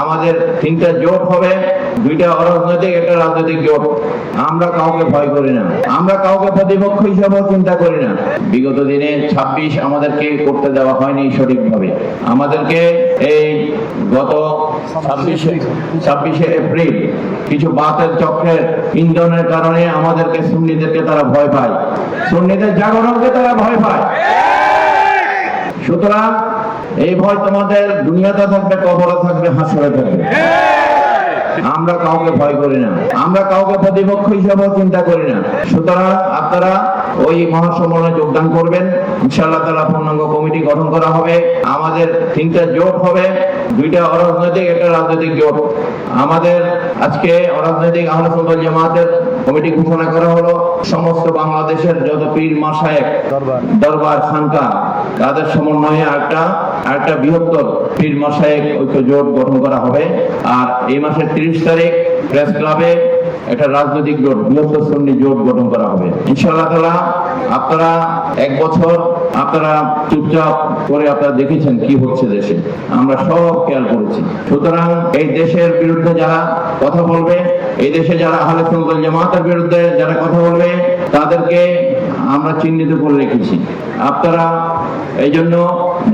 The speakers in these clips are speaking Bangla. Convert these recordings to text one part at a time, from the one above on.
আমাদের তিনটা জোট হবে, দুইটা অরাজনৈতিক, একটা রাজনৈতিক জোট। আমরা কাউকে ভয় করি না, আমরা কাউকে প্রতিপক্ষ হিসাবেও চিন্তা করি না। বিগত দিনে 26 আমাদেরকে করতে দেওয়া হয়নি সঠিকভাবে। আমাদেরকে এই গত 26শে এপ্রিল কিছু বাতের চক্রের ইন্ধনের কারণে আমাদেরকে সুন্নিদেরকে তারা ভয় পায়, সুন্নিদের জাগরণকে তারা ভয় পায়। সুতরাং এই ভয় তোমাদের দুনিয়াতে থাকবে, কবরে থাকবে, হাসরে থাকবে। আমরা কাউকে ভয় করি না, আমরা কাউকে প্রতিপক্ষ হিসাবেও চিন্তা করি না। সুতরাং আপনারা ওই মহাসম্মেলনে যোগদান করবেন। ইনশাআল্লাহ তাআলা পূর্ণাঙ্গ কমিটি গঠন করা হবে। আমাদের তিনটা জোট হবে, দুইটা অরাজনৈতিক, একটা রাজনৈতিক জোট। আমাদের আজকে অরাজনৈতিক আহলে সুন্নাত ওয়াল জামাতের কমিটি ঘোষণা করা হলো। সমস্ত বাংলাদেশের যত পীর মাশায়েখ, দরবার, খানকা, তাদের সমন্বয়ে একটা বৃহত্তর পীর মাশায়েখ ঐক্য জোট গঠন করা হবে। আর এই মাসের 30 তারিখ প্রেস ক্লাবে একটা রাজনৈতিক জোট, বৃহত্তর সুন্নি জোট গঠন করা হবে। ইনশাআল্লাহ তাআলা আপনারা এক বছর আপনারা চুপচাপ করে আপনারা দেখেছেন কি হচ্ছে দেশে, আমরা সব খেয়াল করেছি। সুতরাং এই দেশের বিরুদ্ধে যারা কথা বলবে, এই দেশে যারা আহলে সুন্নাত ওয়াল জামাতের বিরুদ্ধে যারা কথা বলবে, তাদেরকে আমরা চিহ্নিত করে রেখেছি। আপনারা এই জন্য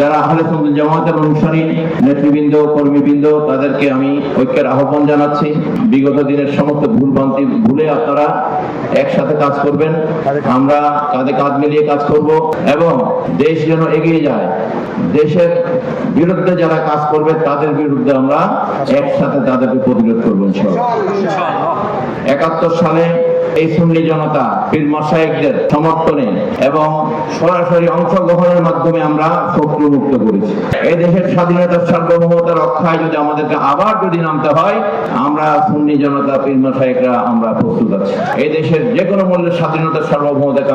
যারা আহলে সুন্নাত ওয়াল জামাতের অনুসারী নেতৃবৃন্দ, কর্মীবৃন্দ, তাদেরকে আমি ঐক্যের আহ্বান জানাচ্ছি। বিগত দিনের সমস্ত ভুলভ্রান্তি ভুলে আপনারা একসাথে কাজ করবেন। আমরা কাঁধে কাঁধ মিলিয়ে কাজ করব এবং দেশ যেন এগিয়ে যায়। দেশের বিরুদ্ধে যারা কাজ করবে তাদের বিরুদ্ধে আমরা একসাথে তাদেরকে প্রতিরোধ করবো ইনশাআল্লাহ। 71 সালে এই সুন্নি জনতা পীর মাশায়েখদের সমর্থনে এবং সরাসরি অংশগ্রহণের মাধ্যমে আমরা শত্রু মুক্ত করেছি। এই দেশের স্বাধীনতার সার্বভৌমতা রক্ষায় যদি আমাদেরকে আবার যদি নামতে হয়, আমরা সুন্নি জনতা পীর মাশায়েখরা আমরা প্রস্তুত আছি। এই দেশের যে কোনো মূল্যে স্বাধীনতার সার্বভৌমতাকে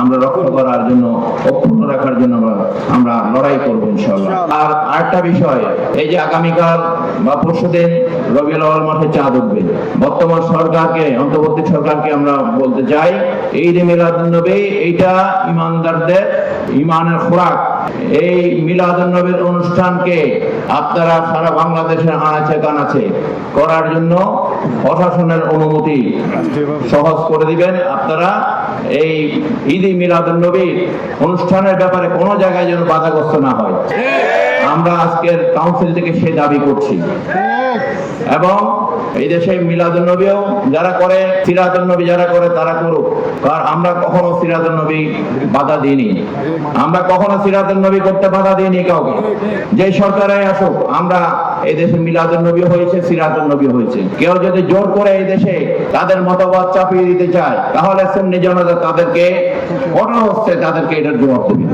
আমরা রক্ষা করার জন্য, অক্ষুণ্ণ রাখার জন্য আমরা লড়াই করবো ইনশাআল্লাহ। আর আরেকটা বিষয়, এই যে আগামীকাল বা পরশুদিন রবিউল আউয়াল মাসে চাঁদ উঠবে, বর্তমান সরকারকে, অন্তর্বর্তী সরকারকে আমরা বলতে চাই, ঈদ মিলাদুন নবী এইটা ইমানদারদের ইমানের খোরাক। এই মিলাদুন নবীর অনুষ্ঠানকে আপনারা সারা বাংলাদেশের আনাচে কানাচে করার জন্য প্রশাসনের অনুমতি সহজ করে দিবেন। আপনারা এই ঈদ মিলাদুন নবীর অনুষ্ঠানের ব্যাপারে কোনো জায়গায় যেন বাধাগ্রস্ত না হয়, আমরা আজকের কাউন্সিল থেকে সে দাবি করছি। এবং এই দেশে মিলাদুন নবীও যারা করে, সিরাতুন নবী যারা করে, তারা করুক। কারণ আমরা কখনো সিরাতুন নবী বাধা দিইনি, আমরা কখনো সিরাতুন নবী করতে বাধা দিইনি কাউকে। যে সরকারে আসুক, আমরা এই দেশে মিলাদুন নবী হয়েছে, সিরাতুন নবী হয়েছে। কেউ যদি জোর করে এই দেশে তাদের মতবাদ চাপিয়ে দিতে চায়, তাহলে সুন্নি জনতা তাদেরকে কঠোর হচ্ছে, তাদেরকে এটার জবাব দেবে।